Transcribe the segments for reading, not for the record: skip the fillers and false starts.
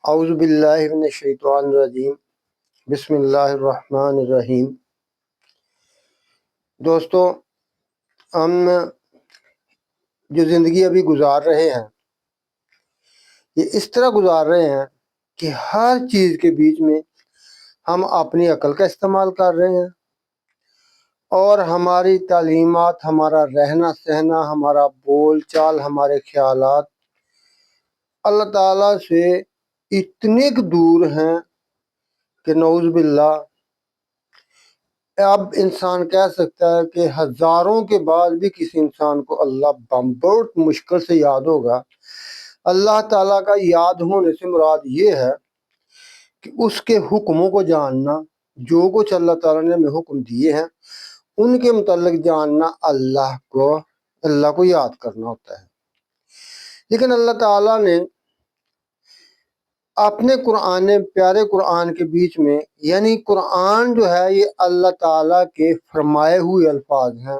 اعوذ باللہ من الشیطان الرجیم بسم اللہ الرحمن الرحیم۔ دوستو، ہم جو زندگی ابھی گزار رہے ہیں یہ اس طرح گزار رہے ہیں کہ ہر چیز کے بیچ میں ہم اپنی عقل کا استعمال کر رہے ہیں، اور ہماری تعلیمات، ہمارا رہنا سہنا، ہمارا بول چال، ہمارے خیالات اللہ تعالیٰ سے اتنے دور ہیں کہ نعوذ باللہ اب انسان کہہ سکتا ہے کہ ہزاروں کے بعد بھی کسی انسان کو اللہ بہت مشکل سے یاد ہوگا۔ اللہ تعالیٰ کا یاد ہونے سے مراد یہ ہے کہ اس کے حکموں کو جاننا، جو کچھ اللہ تعالیٰ نے ہمیں حکم دیے ہیں ان کے متعلق جاننا، اللہ کو یاد کرنا ہوتا ہے۔ لیکن اللہ تعالیٰ نے اپنے پیارے قرآن کے بیچ میں، یعنی قرآن جو ہے یہ اللہ تعالیٰ کے فرمائے ہوئے الفاظ ہیں،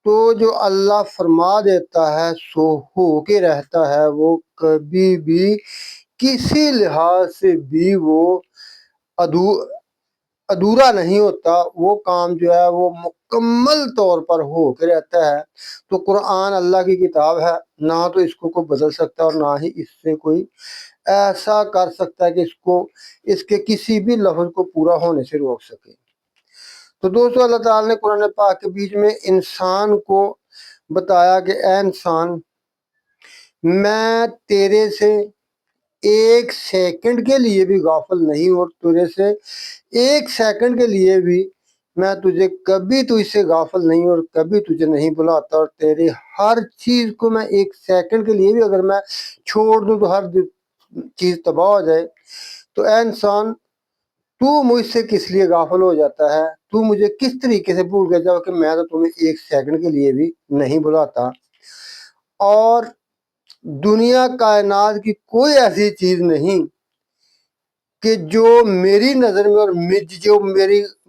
تو جو اللہ فرما دیتا ہے سو ہو کے رہتا ہے، وہ کبھی بھی کسی لحاظ سے بھی وہ ادھورا نہیں ہوتا، وہ کام جو ہے وہ مکمل طور پر ہو کے رہتا ہے۔ تو قرآن اللہ کی کتاب ہے، نہ تو اس کو کوئی بدل سکتا اور نہ ہی اس سے کوئی ایسا کر سکتا ہے کہ اس کے کسی بھی لفظ کو پورا ہونے سے روک سکے۔ تو دوستو، اللہ تعالیٰ نے قرآن پاک کے بیچ میں انسان کو بتایا کہ اے انسان، میں تیرے سے ایک سیکنڈ کے لیے بھی غافل نہیں، اور تیرے سے ایک سیکنڈ کے لیے بھی میں تجھے کبھی تو اس سے غافل نہیں اور کبھی تجھے نہیں بلاتا، اور تیری ہر چیز کو میں ایک سیکنڈ کے لیے بھی اگر میں چھوڑ دوں تو ہر چیز تباہ ہو جائے۔ تو اے انسان، تو مجھ سے کس لیے غافل ہو جاتا ہے؟ تو مجھے کس طریقے سے بھول گیا کہ میں تو تمہیں ایک سیکنڈ کے لیے بھی نہیں بلاتا؟ اور دنیا کائنات کی کوئی ایسی چیز نہیں کہ جو میری نظر میں اور جو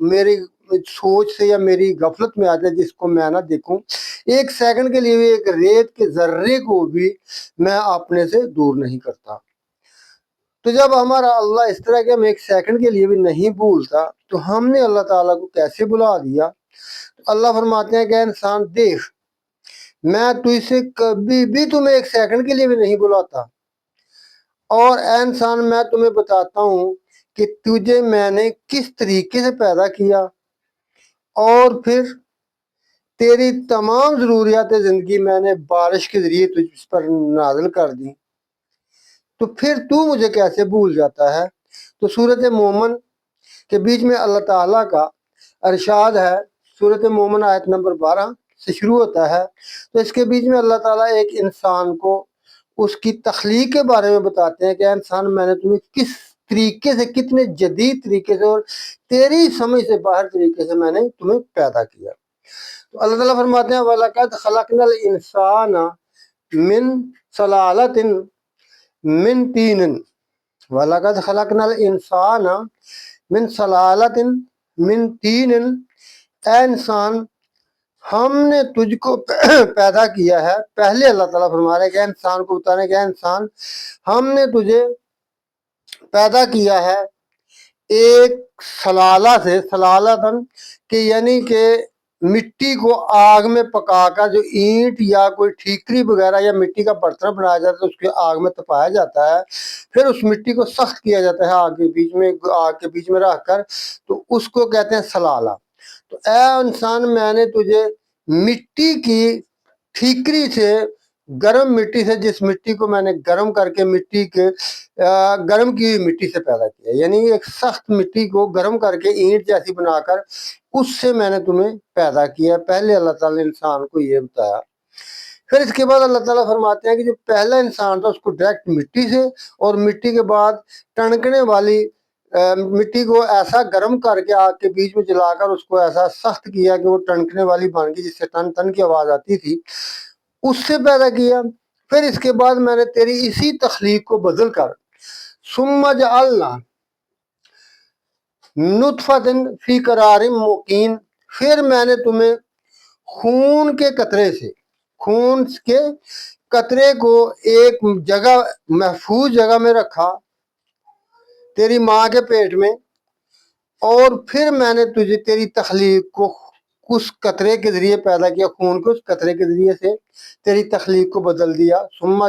میری سوچ سے یا میری غفلت میں آ جائے جس کو میں نہ دیکھوں۔ ایک سیکنڈ کے لیے بھی ایک ریت کے ذرے کو بھی میں اپنے سے دور نہیں کرتا۔ تو جب ہمارا اللہ اس طرح کے ہم ایک سیکنڈ کے لیے بھی نہیں بھولتا تو ہم نے اللہ تعالیٰ کو کیسے بلا دیا؟ اللہ فرماتے ہیں کہ انسان دیکھ، میں تجھ سے کبھی بھی تمہیں ایک سیکنڈ کے لیے بھی نہیں بلاتا، اور اے انسان میں تمہیں بتاتا ہوں کہ تجھے میں نے کس طریقے سے پیدا کیا، اور پھر تیری تمام ضروریات زندگی میں نے بارش کے ذریعے تجھ پر نازل کر دی، تو پھر تو مجھے کیسے بھول جاتا ہے؟ تو سورۃ مومن کے بیچ میں اللہ تعالیٰ کا ارشاد ہے، سورۃ مومن آیت نمبر 12 سے شروع ہوتا ہے۔ تو اس کے بیچ میں اللہ تعالیٰ ایک انسان کو اس کی تخلیق کے بارے میں بتاتے ہیں کہ انسان، میں نے تمہیں کس طریقے سے، کتنے جدید طریقے سے اور تیری سمجھ سے باہر طریقے سے میں نے تمہیں پیدا کیا۔ تو اللہ تعالیٰ فرماتے ہیں وَلَقَدْ خَلَقْنَا الْإِنسَانَ مِنْ صَلَالَةٍ مِنْ طِینٍ وَلَقَدْ خَلَقْنَا الْإِنسَانَ مِنْ صَلَالَةٍ مِنْ طِینٍ، اے انسان ہم نے تجھ کو پیدا کیا ہے۔ پہلے اللہ تعالیٰ فرما رہے کہ انسان کو بتا رہے کہ انسان ہم نے تجھے پیدا کیا ہے ایک سلالہ سے، سلالتن کہ یعنی کہ مٹی کو آگ میں پکا کر، جو اینٹ یا کوئی ٹھیکری وغیرہ یا مٹی کا برتن بنایا جاتا ہے اس کے آگ میں تپایا جاتا ہے، پھر اس مٹی کو سخت کیا جاتا ہے آگ کے بیچ میں رکھ کر، تو اس کو کہتے ہیں سلالہ۔ تو اے انسان، میں نے تجھے مٹی کی ٹھیکری سے، گرم مٹی سے، جس مٹی کو میں نے گرم کر کے گرم کی مٹی سے پیدا کیا، یعنی ایک سخت مٹی کو گرم کر کے اینٹ جیسی بنا کر اس سے میں نے تمہیں پیدا کیا۔ پہلے اللہ تعالیٰ نے انسان کو یہ بتایا۔ پھر اس کے بعد اللہ تعالیٰ فرماتے ہیں کہ جو پہلا انسان تھا اس کو ڈائریکٹ مٹی سے، اور مٹی کے بعد ٹنکنے والی مٹی کو ایسا گرم کر کے آگ کے بیچ میں جلا کر اس کو ایسا سخت کیا کہ وہ ٹنکنے والی بن گئی، جس سے ٹن ٹن کی آواز آتی تھی، اس سے پیدا کیا۔ پھر اس کے بعد میں نے تیری اسی تخلیق کو بدل کر ثم جعلنا نطفۃ فی قرار مکین، پھر میں نے تمہیں خون کے قطرے کو ایک جگہ محفوظ جگہ میں رکھا تیری ماں کے پیٹ میں، اور پھر میں نے تجھے تیری تخلیق کو اس قطرے کے ذریعے پیدا کیا، خون کے اس قطرے کے ذریعے سے تیری تخلیق کو بدل دیا۔ ثم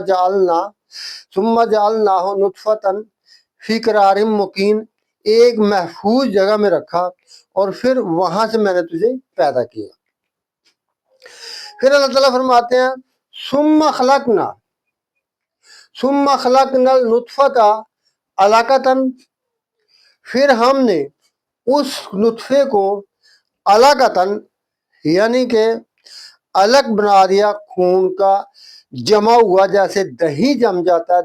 جعلناہ نطفۃ فی قرار مکین، ایک محفوظ جگہ میں رکھا اور پھر وہاں سے میں نے تجھے پیدا کیا۔ پھر اللہ تعالیٰ فرماتے ہیں ثم خلقنا النطفۃ علقۃ، پھر ہم نے اس نطفے کو علقۃ یعنی کہ الگ بنا دیا، خون کا جمع ہوا، جیسے دہی جم جاتا ہے،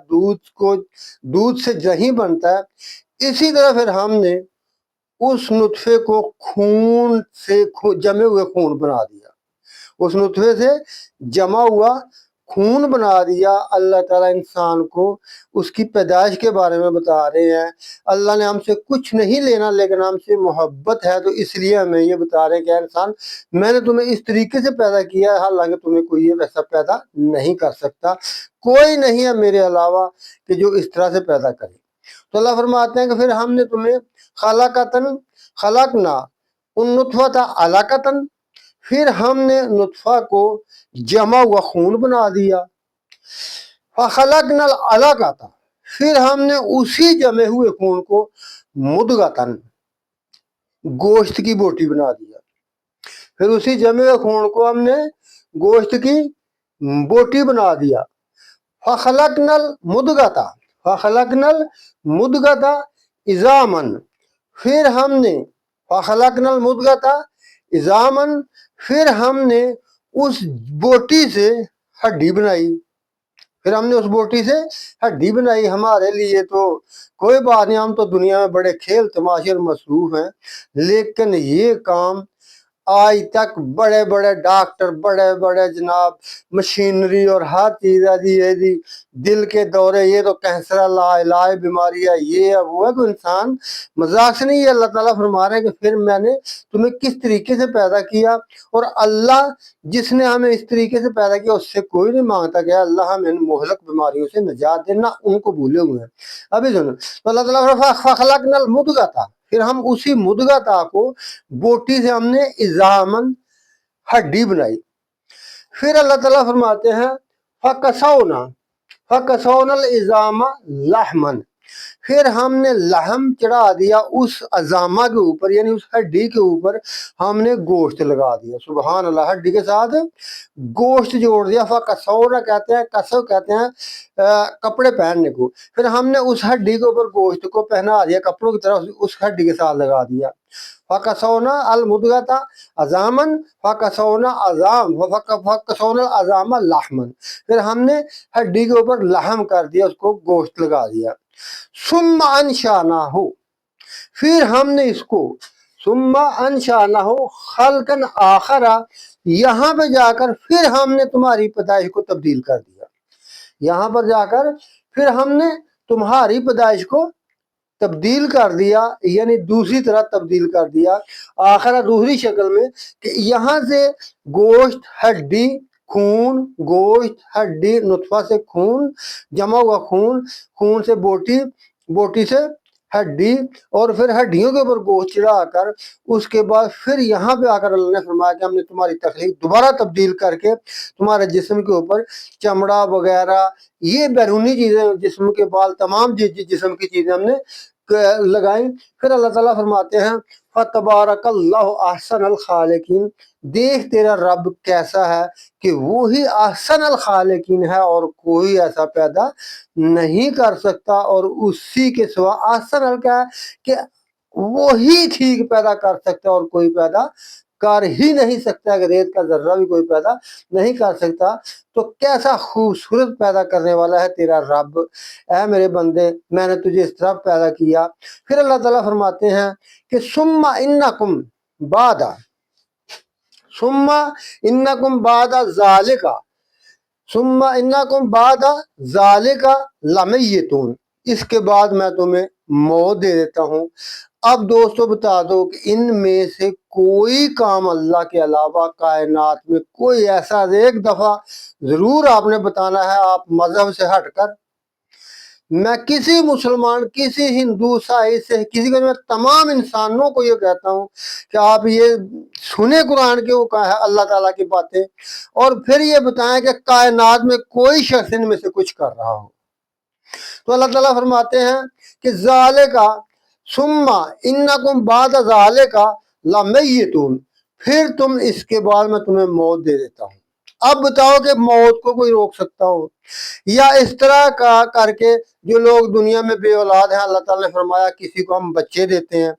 دودھ سے دہی بنتا ہے، اسی طرح پھر ہم نے اس نطفے کو خون سے جمے ہوئے خون بنا دیا، اس نطفے سے جمع ہوا خون بنا دیا۔ اللہ تعالیٰ انسان کو اس کی پیدائش کے بارے میں بتا رہے ہیں، اللہ نے ہم سے کچھ نہیں لینا لیکن ہم سے محبت ہے، تو اس لیے ہمیں یہ بتا رہے ہیں کہ انسان میں نے تمہیں اس طریقے سے پیدا کیا ہے، حالانکہ تمہیں کوئی یہ ویسا پیدا نہیں کر سکتا، کوئی نہیں ہے میرے علاوہ کہ جو اس طرح سے پیدا کرے۔ تو اللہ فرماتے ہیں کہ پھر ہم نے تمہیں خلقنا النطفۃ علقۃ، پھر ہم نے نطفہ کو جمع ہوا خون بنا دیا، فخلقنا العلقۃ، پھر ہم نے اسی جمے ہوئے خون کو مدغۃ گوشت کی بوٹی بنا دیا، پھر اسی جمے ہوئے خون کو ہم نے گوشت کی بوٹی بنا دیا۔ فخلقنا المدغۃ عظاما، پھر ہم نے فخلقنا المدغۃ عظاما، پھر ہم نے اس بوٹی سے ہڈی بنائی، پھر ہم نے اس بوٹی سے ہڈی بنائی۔ ہمارے لیے تو کوئی بات نہیں، ہم تو دنیا میں بڑے کھیل تماشے اور مصروف ہیں، لیکن یہ کام آج تک بڑے بڑے ڈاکٹر، بڑے بڑے جناب مشینری اور ہر چیز ہے جی، یہ جی دل کے دورے، یہ تو کینسر علاج بیماری ہے، یہ ہے وہ ہے، کوئی انسان مذاق سے نہیں۔ یہ اللہ تعالیٰ فرما رہے ہیں کہ پھر میں نے تمہیں کس طریقے سے پیدا کیا، اور اللہ جس نے ہمیں اس طریقے سے پیدا کیا اس سے کوئی نہیں مانگتا کہ اللہ ہمیں مہلک بیماریوں سے نجات دینا، ان کو بھولے ہوئے ہیں۔ ابھی سنو، تو اللہ تعالیٰ فخلقنا المدغۃ، پھر ہم اسی مدغۃ کو بوٹی سے ہم نے عظامن ہڈی بنائی۔ پھر اللہ تعالیٰ فرماتے ہیں فکسونا العظام لحما، پھر ہم نے لحم چڑھا دیا اس عظامہ کے اوپر، یعنی اس ہڈی کے اوپر ہم نے گوشت لگا دیا۔ سبحان اللہ، ہڈی کے ساتھ گوشت جوڑ دیا۔ فکسونا کہتے ہیں، کسو کہتے ہیں کپڑے پہننے کو، پھر ہم نے اس ہڈی کے اوپر گوشت کو پہنا دیا، کپڑوں کی طرح اس ہڈی کے ساتھ لگا دیا۔ فکسونا المدغۃ عظاما فکسونا العظام لحما، پھر ہم نے ہڈی کے اوپر لحم کر دیا، اس کو گوشت لگا دیا۔ ثم انشأناہ، پھر ہم نے اس کو ثم انشأناہ خلقا آخر، یہاں پہ جا کر پھر ہم نے تمہاری پیدائش کو تبدیل کر دیا، یہاں پر جا کر پھر ہم نے تمہاری پیدائش کو تبدیل کر دیا، یعنی دوسری طرح تبدیل کر دیا، آخر دوسری شکل میں، کہ یہاں سے گوشت ہڈی خون، گوشت ہڈی نطفہ سے خون جمع ہوا، خون سے بوٹی، بوٹی سے ہڈی، اور پھر ہڈیوں کے اوپر گوشت چڑھا کر اس کے بعد پھر یہاں پہ آ کر اللہ نے فرمایا کہ ہم نے تمہاری تخلیق دوبارہ تبدیل کر کے تمہارے جسم کے اوپر چمڑا وغیرہ، یہ بیرونی چیزیں، جسم کے بال، تمام جسم کی چیزیں ہم نے لگائیں۔ پھر اللہ تعالیٰ فرماتے ہیں فتبارک اللہ احسن الخالقین، دیکھ تیرا رب کیسا ہے کہ وہی احسن الخالقین ہے، اور کوئی ایسا پیدا نہیں کر سکتا، اور اسی کے سوا احسن کیا ہے کہ وہی ٹھیک پیدا کر سکتا، اور کوئی پیدا کر ہی نہیں سکتا، کہ ریت کا ذرہ بھی کوئی پیدا نہیں کر سکتا۔ تو کیسا خوبصورت پیدا کرنے والا ہے تیرا رب، اے میرے بندے، میں نے تجھے اس طرح پیدا کیا۔ پھر اللہ تعالیٰ فرماتے ہیں کہ ثم انکم بعد ذالک لمیتون، اس کے بعد میں تمہیں موت دے دیتا ہوں۔ اب دوستو بتا دو کہ ان میں سے کوئی کام اللہ کے علاوہ کائنات میں کوئی ایسا ایک دفعہ ضرور آپ نے بتانا ہے آپ مذہب سے ہٹ کر. میں کسی مسلمان، کسی ہندو، عیسائی سے کسی کو، میں تمام انسانوں کو یہ کہتا ہوں کہ آپ یہ سنیں قرآن کے وہ کہا ہے اللہ تعالیٰ کی باتیں، اور پھر یہ بتائیں کہ کائنات میں کوئی شخص ان میں سے کچھ کر رہا ہو. تو اللہ تعالیٰ فرماتے ہیں کہ ذالکا ثم انکم بعد ذالکا لمیتون، پھر تم اس کے بعد میں تمہیں موت دے دیتا ہوں. اب بتاؤ کہ موت کو کوئی روک سکتا ہو؟ یا اس طرح کا کر کے جو لوگ دنیا میں بے اولاد ہیں، اللہ تعالیٰ نے فرمایا کسی کو ہم بچے دیتے ہیں،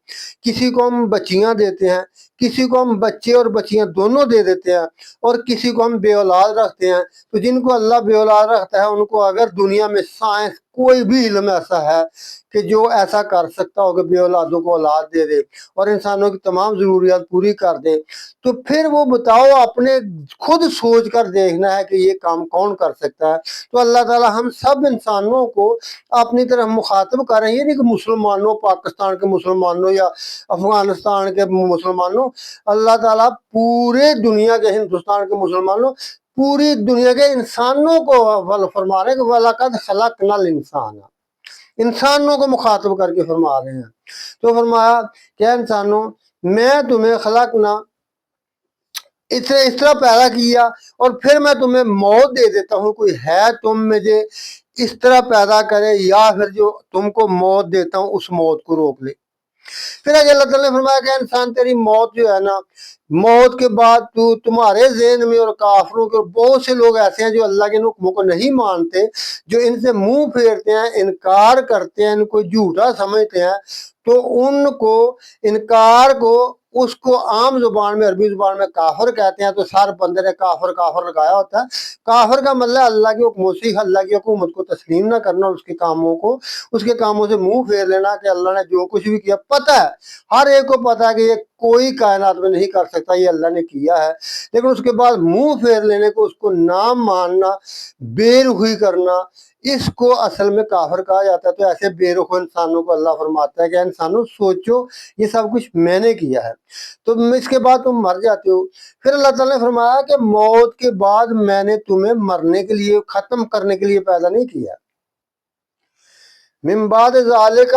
کسی کو ہم بچیاں دیتے ہیں، کسی کو ہم بچے اور بچیاں دونوں دے دیتے ہیں، اور کسی کو ہم بے اولاد رکھتے ہیں. تو جن کو اللہ بے اولاد رکھتا ہے ان کو اگر دنیا میں سائنس کوئی بھی علم ایسا ہے کہ جو ایسا کر سکتا ہو کہ بے اولادوں کو اولاد دے دے اور انسانوں کی تمام ضروریات پوری کر دے، تو پھر وہ بتاؤ اپنے خود سوچ کر دیکھنا ہے کہ یہ کام کون کر سکتا ہے. تو اللہ تعالیٰ ہم سب انسانوں کو اپنی طرف مخاطب کر رہے ہیں، یہ نہیں کہ مسلمانوں، پاکستان کے مسلمانوں یا افغانستان کے مسلمانوں. اللہ تعالیٰ پورے دنیا کے، ہندوستان کے مسلمانوں، پوری دنیا کے انسانوں کو فرما رہے ہیں کہ وَلَقَدْ خَلَقْنَا الْإِنسَانَ، انسانوں کو مخاطب کر کے فرما رہے ہیں. تو فرمایا کہ انسانوں میں تمہیں خلقنا، اس طرح پیدا کیا اور پھر میں تمہیں موت دے دیتا ہوں. کوئی ہے تم میں جو اس طرح پیدا کرے یا پھر جو تم کو موت دیتا ہوں اس موت کو روک لے. پھر آگے اللہ تعالیٰ نے فرمایا کہ انسان تیری موت جو ہے نا، موت کے بعد تمہارے ذہن میں اور کافروں کے، اور بہت سے لوگ ایسے ہیں جو اللہ کے حکموں کو نہیں مانتے، جو ان سے منہ پھیرتے ہیں، انکار کرتے ہیں، ان کو جھوٹا سمجھتے ہیں. تو ان کو انکار کو، اس کو عام زبان میں، عربی زبان میں کافر کہتے ہیں. تو سر بندے نے کافر کافر لگایا ہوتا ہے. کافر کا مطلب اللہ کے حکموں سے، اللہ کی حکومت کو تسلیم نہ کرنا، اس کے کاموں کو، اس کے کاموں سے منہ پھیر لینا کہ اللہ نے جو کچھ بھی کیا پتہ ہے، ہر ایک کو پتہ ہے کہ یہ کوئی کائنات میں نہیں کر سکتا، یہ اللہ نے کیا ہے. لیکن اس کے بعد منہ پھیر لینے کو، اس کو نہ ماننا، بے رخی کرنا، اس کو اصل میں کافر کہا جاتا ہے. تو ایسے بے رخ انسانوں کو اللہ فرماتا ہے کہ انسانوں سوچو یہ سب کچھ میں نے کیا ہے، تو اس کے بعد تم مر جاتے ہو. پھر اللہ تعالیٰ نے فرمایا کہ موت کے بعد میں نے تمہیں مرنے کے لیے، ختم کرنے کے لیے پیدا نہیں کیا. من بعد ذالک،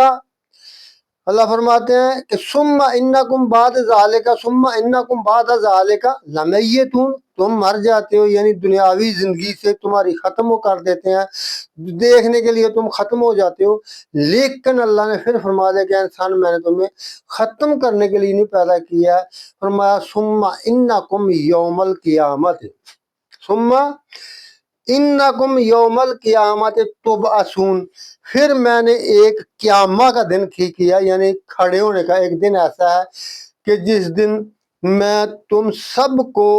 اللہ فرماتے ہیں کہ ثم انکم بعد ذالک، ثم انکم بعد ذالک لمیتون، تم مر جاتے ہو، یعنی دنیاوی زندگی سے تمہاری ختم ہو کر دیتے ہیں، دیکھنے کے لیے تم ختم ہو جاتے ہو. لیکن اللہ نے پھر فرما دیا کہ انسان میں نے تمہیں ختم کرنے کے لیے نہیں پیدا کیا ہے. فرمایا ثم انکم یوم القیامت، ثم انکم یوم القیامت تبعثون، پھر میں نے ایک قیامہ کا دن کیا، یعنی کھڑے ہونے کا ایک دن ایسا ہے کہ جس دن میں تم سب کو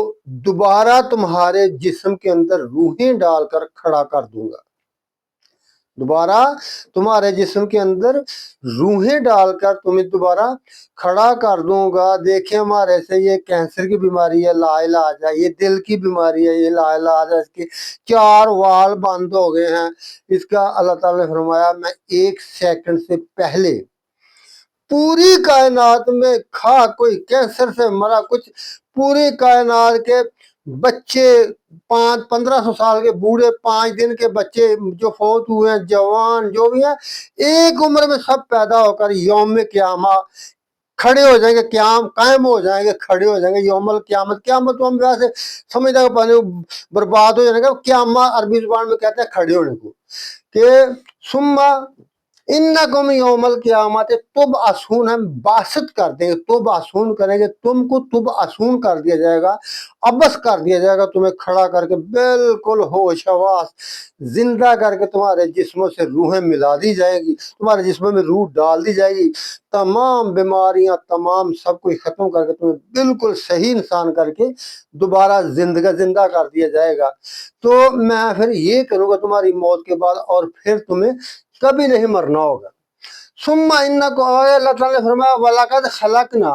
دوبارہ تمہارے جسم کے اندر روحیں ڈال کر کھڑا کر دوں گا. دوبارہ تمہارے جسم کے اندر روحیں ڈال کر تمہیں دوبارہ کھڑا کر دوں گا. دیکھیں ہمارے سے یہ کینسر کی بیماری ہے، لا علاج ہے، یہ دل کی بیماری ہے، یہ لا علاج ہے، اس کے 4 وال بند ہو گئے ہیں. اس کا اللہ تعالیٰ نے فرمایا میں 1 سیکنڈ سے پہلے پوری کائنات میں کوئی کینسر سے مرا، کچھ پوری کائنات کے بچے، 1500 سال کے بوڑھے، 5 دن کے بچے جو فوت ہوئے ہیں، جوان جو بھی ہیں، ایک عمر میں سب پیدا ہو کر یوم قیامہ کھڑے ہو جائیں گے، قائم ہو جائیں گے، کھڑے ہو جائیں گے. یوم القیامت، قیامت تو ہم ویسے سمجھتا ہے پہلے برباد ہو جانے کا، قیامہ عربی زبان میں کہتے ہیں کھڑے ہونے کو. کہ ثم انکم یوم القیامت تبعثون، ہم باسط کر دیں گے، تبعثون کریں گے، تم کو تبعثون کر دیا جائے گا، ابس کر دیا جائے گا، تمہیں کھڑا کر کے بالکل ہوش حواس زندہ کر کے تمہارے جسموں سے روحیں ملا دی جائے گی، تمہارے جسموں میں روح ڈال دی جائے گی، تمام بیماریاں، تمام سب کچھ ختم کر کے تمہیں بالکل صحیح انسان کر کے دوبارہ زندہ کر دیا جائے گا. تو میں پھر یہ کروں گا تمہاری موت کے بعد، اور پھر تمہیں کبھی نہیں مرنا ہوگا. ثم انکم، اللہ تعالیٰ نے فرمایا وَلَقَدْ خَلَقْنَا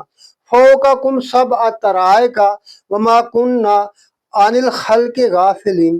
فَوْقَكُمْ سَبْعَ طَرَائِقَ وَمَا كُنَّا عَنِ الْخَلْقِ غَافِلِينَ.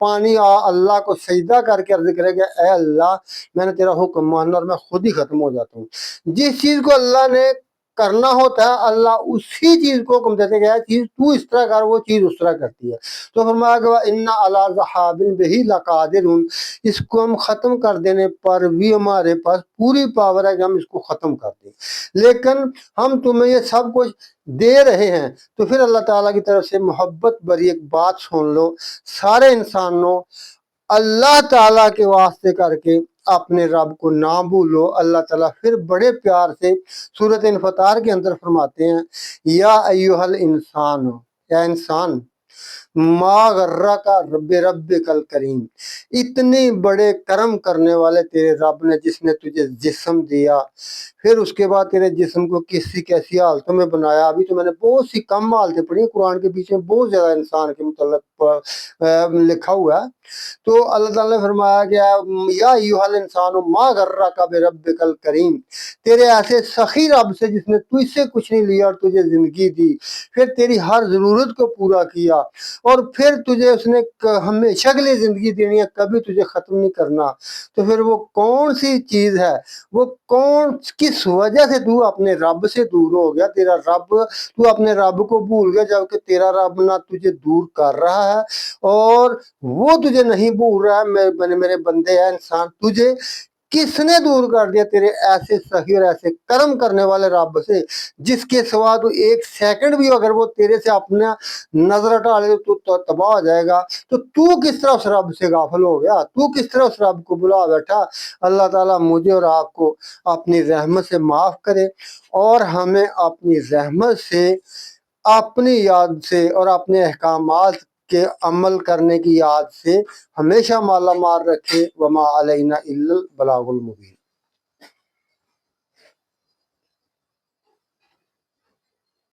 پانی اللہ کو سجدہ کر کے عرض کرے گا اے اللہ میں نے تیرا حکم مانا اور میں خود ہی ختم ہو جاتا ہوں۔ جس چیز کو اللہ نے کرنا ہوتا ہے اللہ اسی چیز کو حکم دیتے گیا چیز تو اس طرح کر، وہ چیز اس طرح کرتی ہے۔ تو فرمایا کہ انا علی ذہاب بہ لقادر، اس کو ہم ختم کر دینے پر بھی ہمارے پاس پوری پاور ہے کہ ہم اس کو ختم کر دیں، لیکن ہم تمہیں یہ سب کچھ دے رہے ہیں۔ تو پھر اللہ تعالیٰ کی طرف سے محبت بری ایک بات سن لو، سارے انسانوں اللہ تعالیٰ کے واسطے کر کے اپنے رب کو نہ بھولو۔ اللہ تعالیٰ پھر بڑے پیار سے سورۃ انفطار کے اندر فرماتے ہیں یا ایھا الانسان، یا انسان، ما غرک بربک الکریم، اتنے بڑے کرم کرنے والے تیرے رب نے جس نے تجھے جسم دیا، پھر اس کے بعد تیرے جسم کو کیسی حالتوں میں بنایا۔ ابھی تو میں نے بہت سی کم حالتیں پڑھی ہیں، قرآن کے پیچھے بہت زیادہ انسان کے متعلق لکھا ہوا ہے۔ تو اللہ تعالیٰ نے فرمایا کہ یا ایھا الانسان ما غرک بربک الکریم، تیرے ایسے سخی رب سے جس نے تجھ سے کچھ نہیں لیا اور تجھے زندگی دی، پھر تیری ہر ضرورت کو پورا کیا، اور پھر تجھے اس نے ہمیشہ کے لیے زندگی دینی ہے، کبھی تجھے ختم نہیں کرنا۔ تو پھر وہ کون سی چیز ہے، وہ کس وجہ سے تو اپنے رب سے دور ہو گیا؟ تیرا رب، تو اپنے رب کو بھول گیا، جبکہ تیرا رب نہ تجھے دور کر رہا ہے اور وہ تجھے نہیں بھول رہا ہے۔ میرے بندے ہیں انسان، تجھے کس نے دور کر دیا تیرے ایسے سخی اور ایسے کرم کرنے والے رب سے، جس کے سوا تو ایک سیکنڈ بھی اگر وہ تیرے سے اپنا نظر ہٹا لے تو تباہ ہو جائے گا۔ تو کس طرح اس رب سے غافل ہو گیا؟ تو کس طرح اس رب کو بلا بیٹھا؟ اللہ تعالیٰ مجھے اور آپ کو اپنی رحمت سے معاف کرے اور ہمیں اپنی رحمت سے، اپنی یاد سے اور اپنے احکامات کے عمل کرنے کی یاد سے ہمیشہ مالا مال رکھے۔ وما علینا الا البلاغ المبین۔